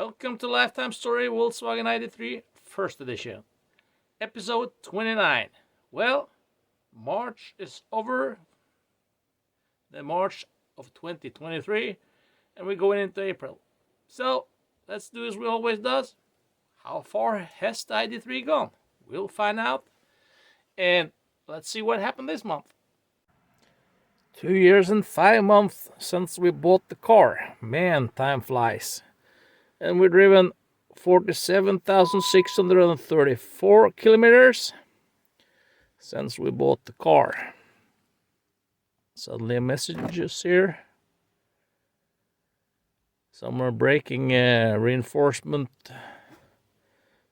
Welcome to Lifetime Story Volkswagen ID3 First Edition, episode 29. Well, March is over, the March of 2023, and we're going into April. So, let's do as we always does. How far has the ID3 gone? We'll find out, and let's see what happened this month. 2 years and 5 months since we bought the car. Man, time flies. And we've driven 47,634 kilometers since we bought the car. Suddenly a messages here. Some are breaking reinforcement,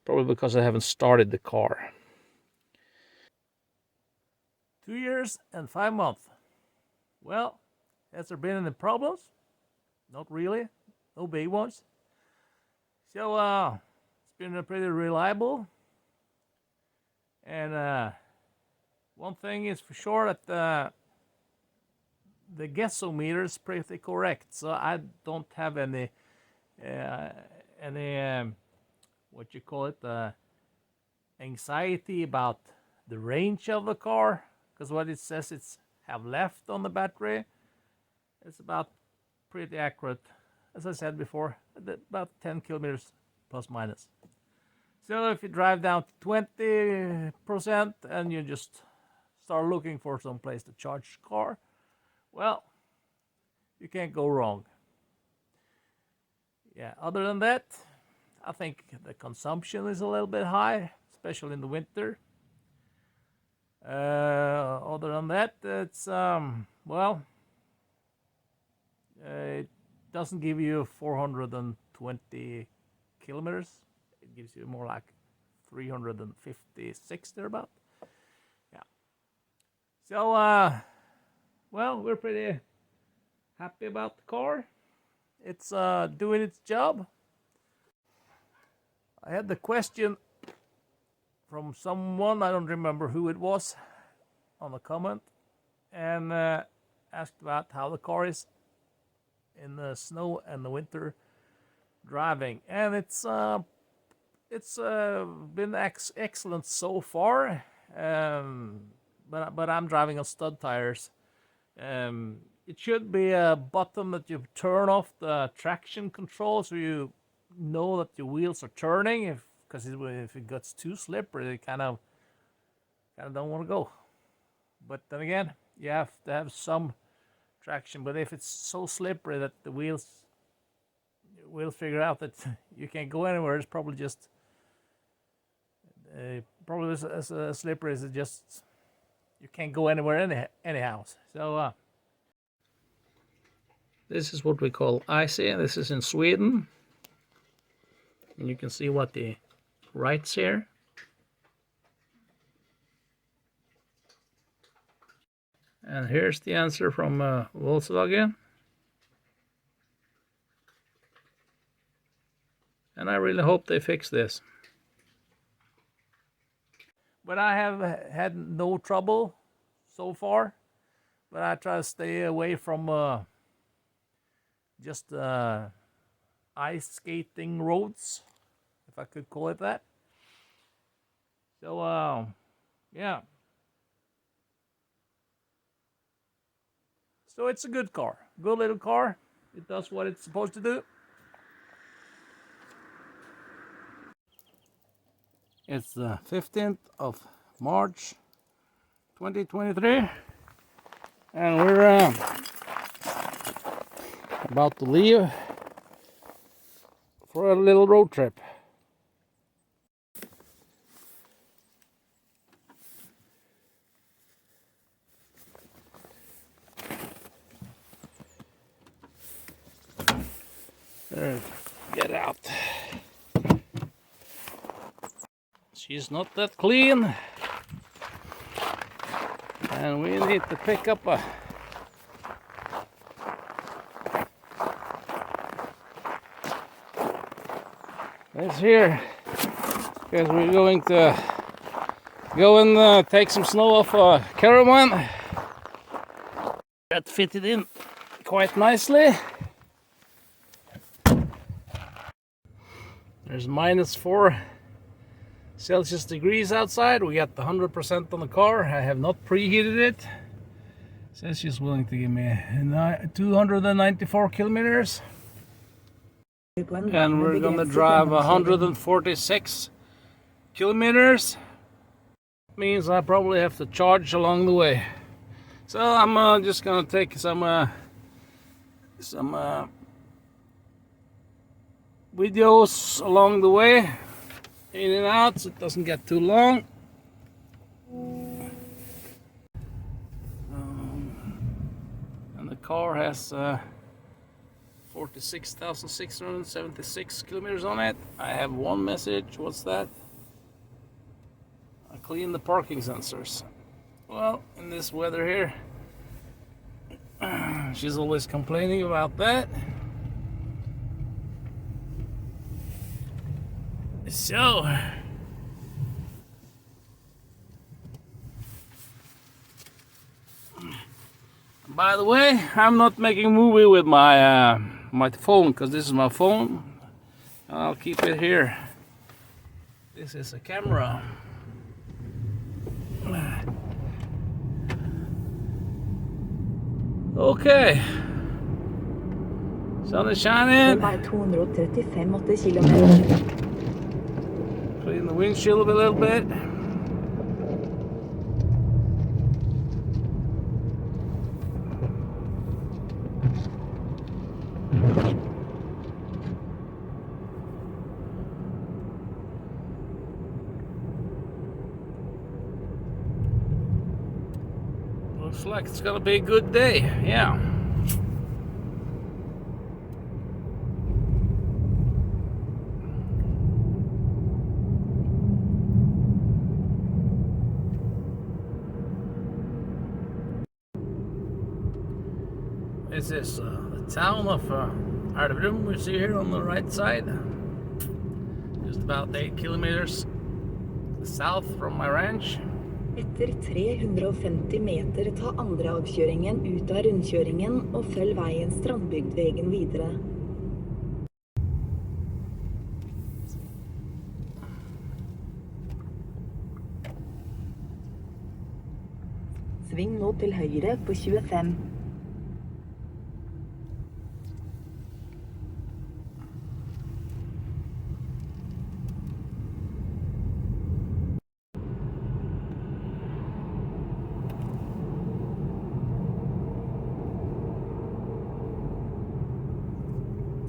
probably because I haven't started the car. 2 years and 5 months. Well, has there been any problems? Not really. No big ones. So, it's been pretty reliable. And one thing is for sure that the gasometer is pretty correct. So I don't have any what you call it, anxiety about the range of the car. Because what it says it's have left on the battery, it's about pretty accurate. As I said before, about 10 kilometers plus minus. So if you drive down to 20% and you just start looking for some place to charge the car, well, you can't go wrong. Yeah, other than that, I think the consumption is a little bit high, especially in the winter. Other than that, it's it doesn't give you 420 kilometers. It gives you more like 356 thereabout. Yeah. So well, we're pretty happy about the car. It's doing its job. I had the question from someone, I don't remember who it was, on the comment, and asked about how the car is in the snow and the winter driving, and it's been excellent so far. But I'm driving on stud tires. It should be a button that you turn off the traction control, so you know that your wheels are turning. Because if it gets too slippery, it kind of don't want to go. But then again, you have to have some traction. But if it's so slippery that the wheels will figure out that you can't go anywhere, it's probably just probably as slippery as it just you can't go anywhere anyhow. So this is what we call icy. This is in Sweden, and you can see what the writes here. And here's the answer from Volkswagen. And I really hope they fix this. But I have had no trouble so far. But I try to stay away from just ice skating roads, if I could call it that. So, yeah. So it's a good car. Good little car. It does what it's supposed to do. It's the 15th of March 2023. And we're about to leave for a little road trip. Get out. She's not that clean, and we need to pick up this here, because we're going to go and take some snow off a caravan. That fitted in quite nicely. There's -4 Celsius degrees outside. We got the 100% on the car. I have not preheated it. Says she's willing to give me 294 kilometers. And we're gonna drive 146 kilometers. Means I probably have to charge along the way. So I'm just gonna take some videos along the way, in and out, so it doesn't get too long. And the car has 46,676 kilometers on it. I have one message. What's that? I clean the parking sensors. Well, in this weather here, she's always complaining about that. So, by the way, I'm not making a movie with my my phone, because this is my phone. I'll keep it here. This is a camera. Okay. Sun is shining. Clean the windshield a little bit. Looks like it's gonna be a good day, yeah. This is the town of Ardebrum, we see here on the right side. Just about 8 kilometers south from my ranch. Etter 350 meter ta andre avkjøringen ut av rundkjøringen og følg veien Strandbygdvegen videre. Sving nå til høyre på 25.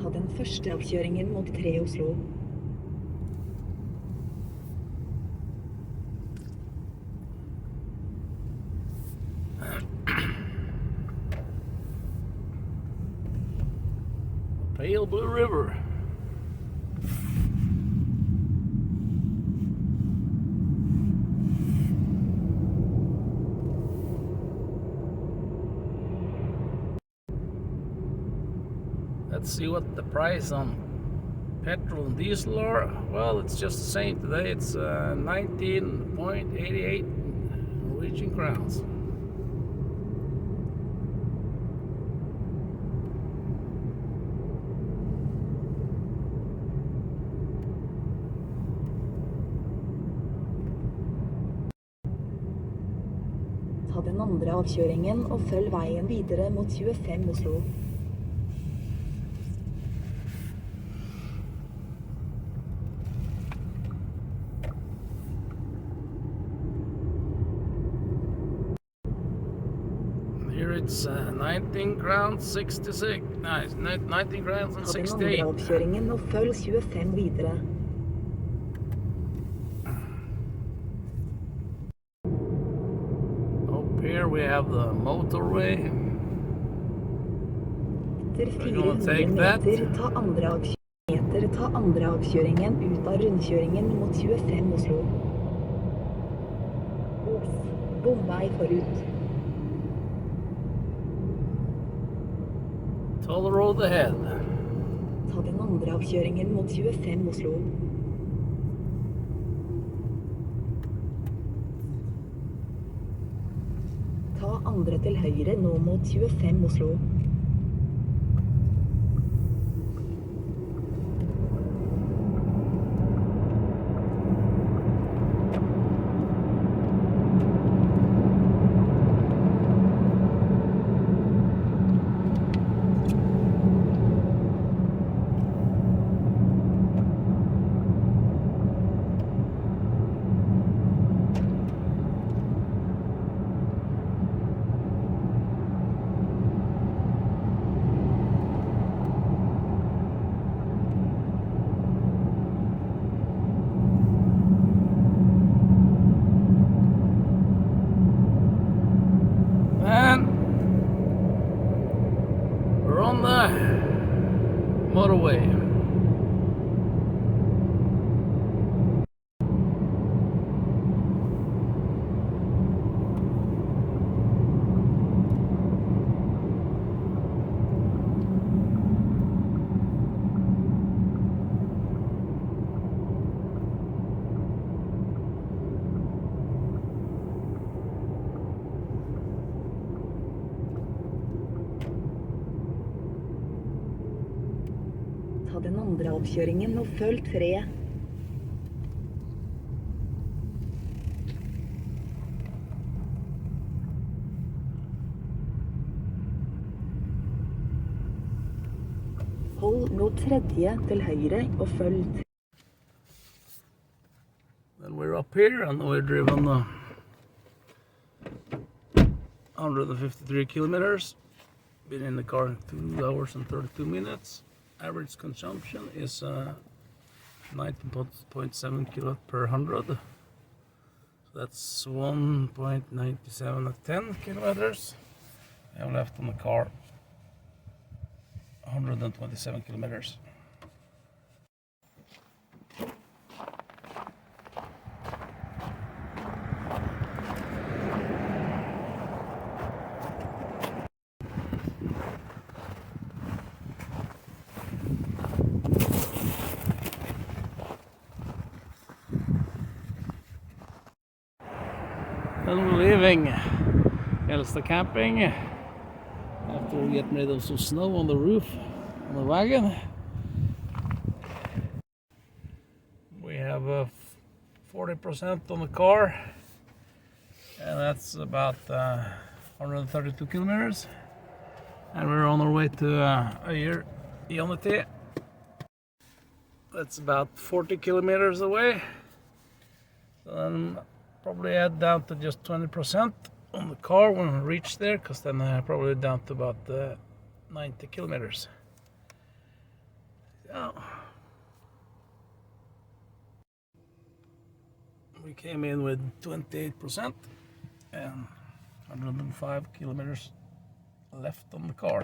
Ta den første avkjøringen mot 3 Oslo. Pale Blue River. Let's see what the price on petrol and diesel are. Well, it's just the same today. It's 19.88 Norwegian crowns. Ta den andre avkjøringen og følg veien videre mot 25 Oslo. Here it's 19 crowns 66. Nice, 19 crowns and Ta den 68. andre avkjøringen og følg 25 videre. Up here we have the motorway. Etter We're gonna 400 take that. meter ta andre avkjøringen ut av rundkjøringen mot 25 Oslo. Bomvei forut. Toll road ahead. Ta den andre avkjøringen mot 25 Oslo. Ta andre til høyre nå mot 25 Oslo. motorway. Ta den andre avkjøringen og følg 3. Hold nå 3. til høyre og følg. Then we're up here and we're driven 153 kilometers. Been in the car 2 hours and 32 minutes. Average consumption is 19.7 kilowatt per 100. So that's 1.97 at 10 kilometers. And left on the car 127 kilometers. Then we're leaving Elsta camping after getting rid of some snow on the roof on the wagon. We have 40% on the car, and that's about 132 kilometers. And we're on our way to Øyer Unity. That's about 40 kilometers away. So then probably add down to just 20% on the car when we reach there, because then probably down to about 90 kilometers. So we came in with 28% and 105 kilometers left on the car.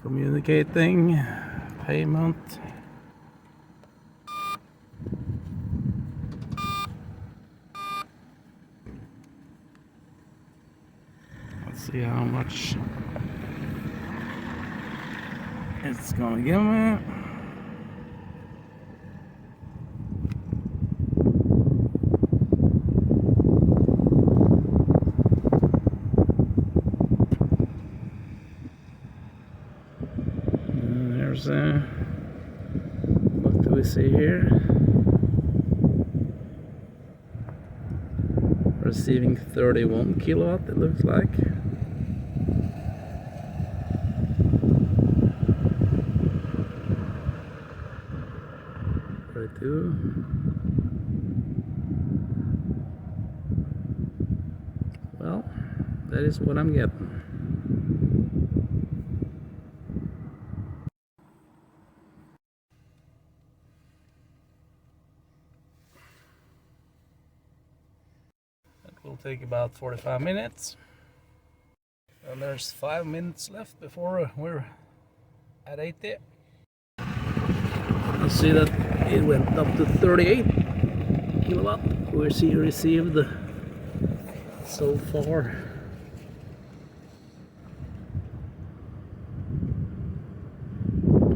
Communicating, payment. Let's see how much it's gonna give me. What do we see here? Receiving 31 kilowatt, it looks like. Well, that is what I'm getting. Will take about 45 minutes, and there's 5 minutes left before we're at 80. You see that it went up to 38 kilowatt. We received so far.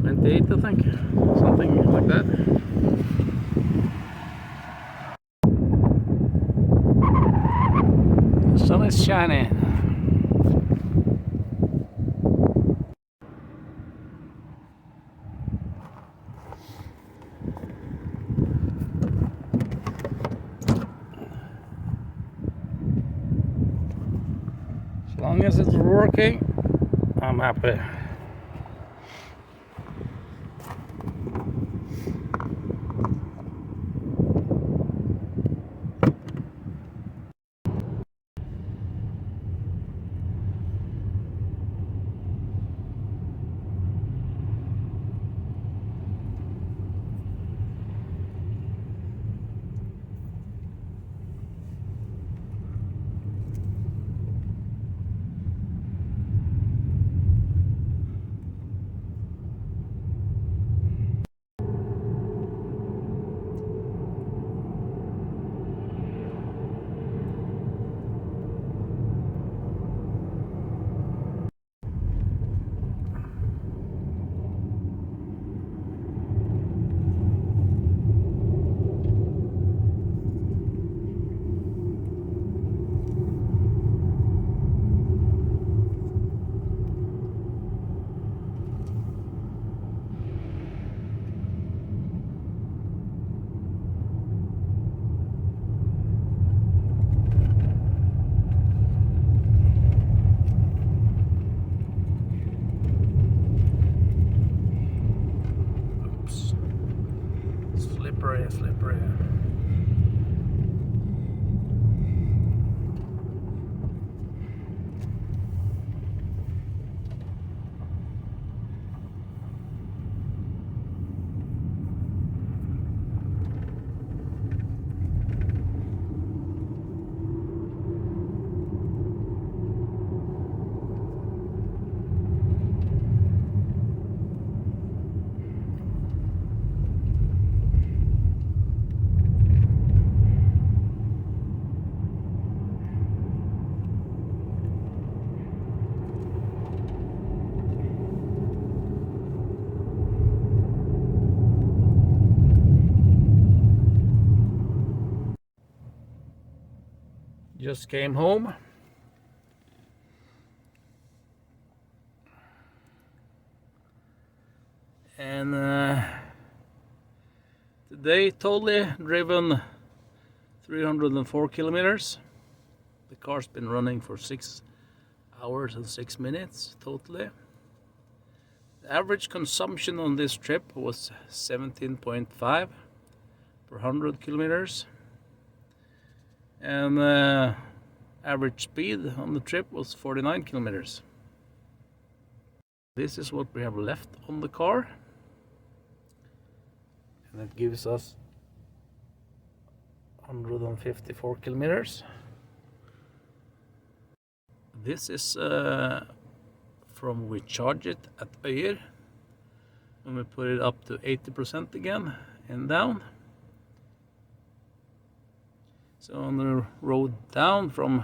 I think, something like that. The sun is shining. As long as it's working, I'm happy. Just came home. And today totally driven 304 kilometers. The car's been running for 6 hours and 6 minutes totally. The average consumption on this trip was 17.5 per 100 kilometers. And average speed on the trip was 49 kilometers. This is what we have left on the car. And it gives us 154 kilometers. This is from we charge it at Øyer. When we put it up to 80% again and down. So on the road down from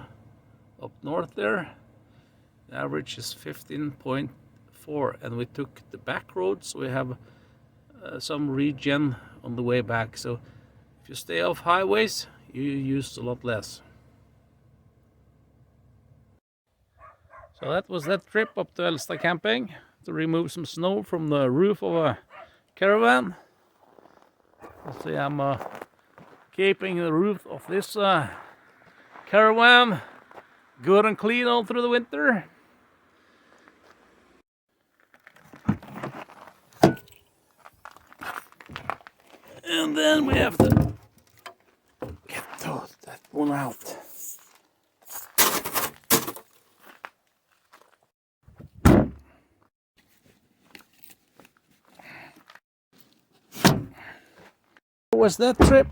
up north there, the average is 15.4, and we took the back road, so we have some regen on the way back. So if you stay off highways, you use a lot less. So that was that trip up to Elstad camping to remove some snow from the roof of a caravan. You see, I'm keeping the roof of this caravan good and clean all through the winter. And then we have to get that one out. How was that trip?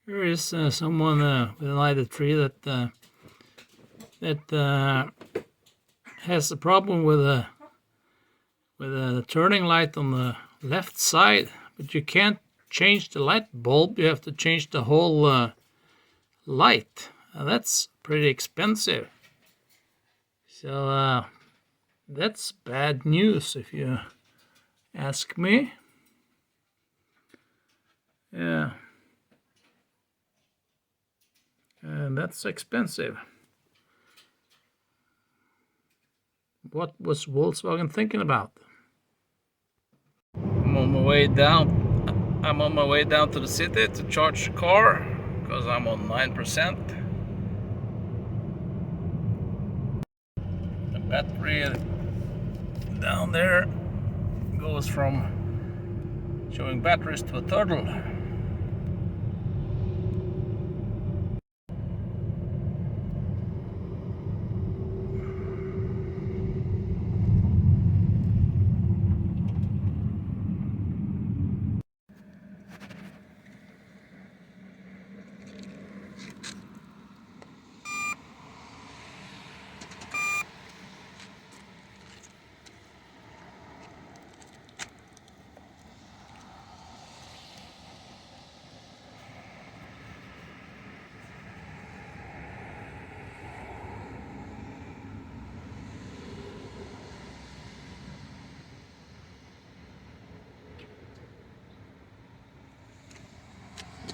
Here is someone with an ID3 that has a problem with a turning light on the left side, but you can't change the light bulb. You have to change the whole light. That's pretty expensive. So that's bad news if you ask me. Yeah. And that's expensive. What was Volkswagen thinking about? I'm on my way down to the city to charge the car because I'm on 9%. The battery down there goes from showing batteries to a turtle.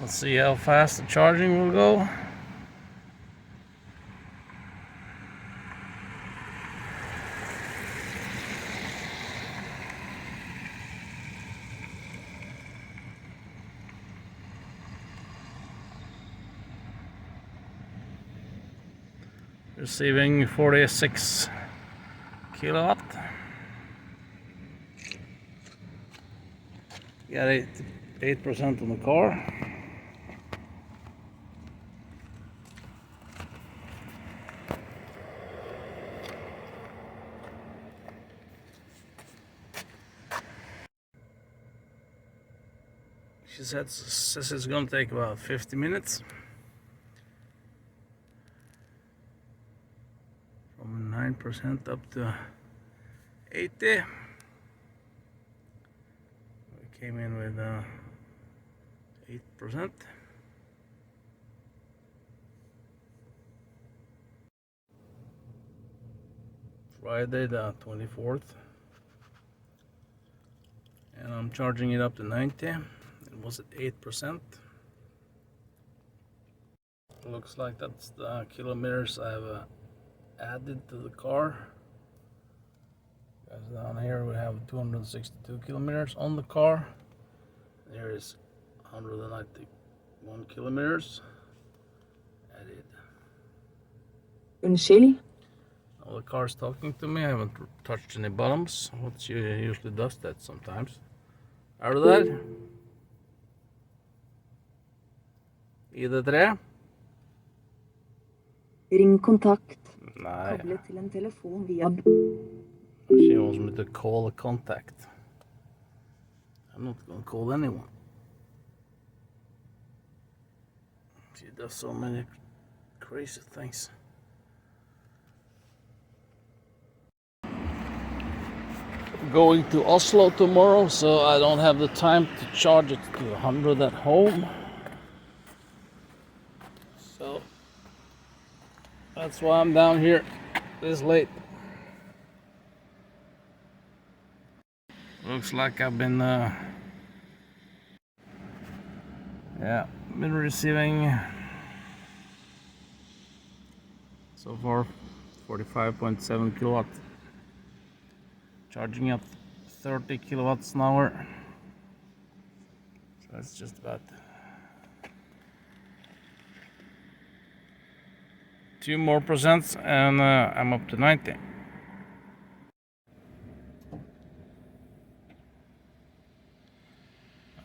Let's see how fast the charging will go. Receiving 46 kilowatt. Got 8% on the car. She says it's gonna take about 50 minutes. From 9% up to 80. We came in with 8%. Friday the 24th. And I'm charging it up to 90. It was at 8%. Looks like that's the kilometers I've added to the car. Guys, down here we have 262 kilometers on the car. There is 191 kilometers added. Unnskyld? All the car's talking to me. I haven't touched any bottoms, which usually does that sometimes. Er du der? ID3? Ring kontakt. Nei. Koblet til en telefon via She wants me to call a contact. I'm not gonna call anyone. She does so many crazy things. Going to Oslo tomorrow, so I don't have the time to charge it to 100 at home. So that's why I'm down here this late. Looks like I've been been receiving so far 45.7 kilowatt, charging up 30 kilowatts an hour, so that's just about 2 more percent, and I'm up to 90.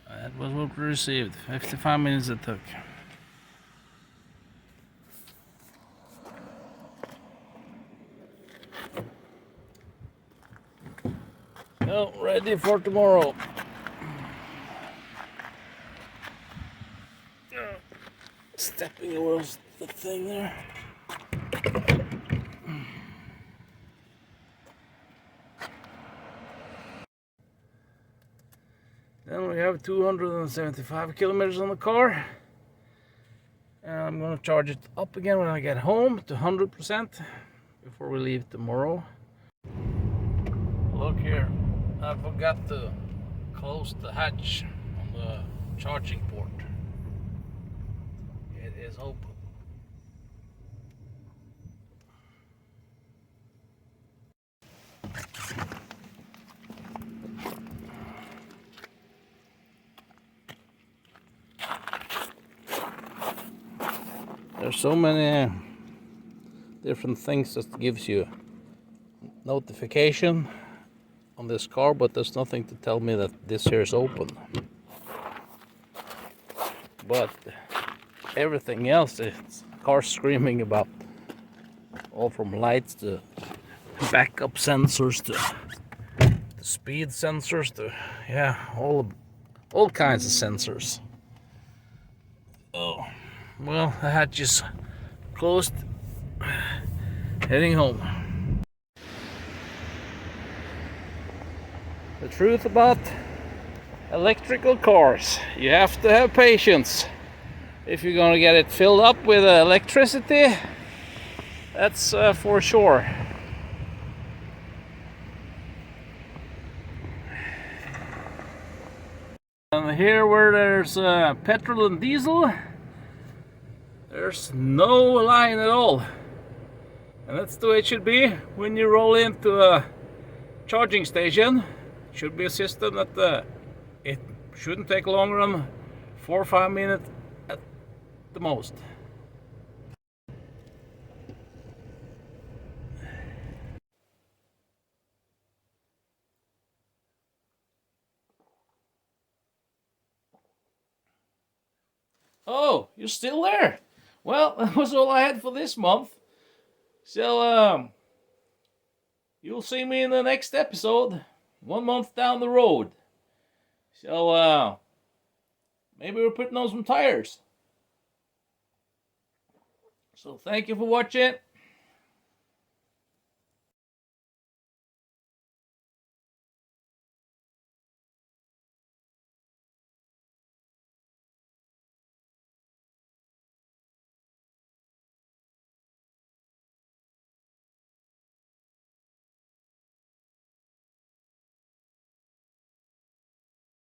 That was what we received. 55 minutes it took. Well, ready for tomorrow. Stepping over the thing there. Then we have 275 kilometers on the car. And I'm gonna charge it up again when I get home to 100% before we leave tomorrow. Look here, I forgot to close the hatch on the charging port. It is open. There's so many different things that gives you notification on this car, but there's nothing to tell me that this here is open. But everything else, it's car screaming about, all from lights to backup sensors to speed sensors to all kinds of sensors. Oh, well, the hatch is closed. Heading home. The truth about electrical cars: you have to have patience if you're gonna get it filled up with electricity. That's for sure. And here where there's petrol and diesel, there's no line at all. And that's the way it should be when you roll into a charging station. It should be a system that it shouldn't take longer than 4 or 5 minutes at the most. Oh, you're still there? Well, that was all I had for this month. So, you'll see me in the next episode, 1 month down the road. So, maybe we're putting on some tires. So, thank you for watching.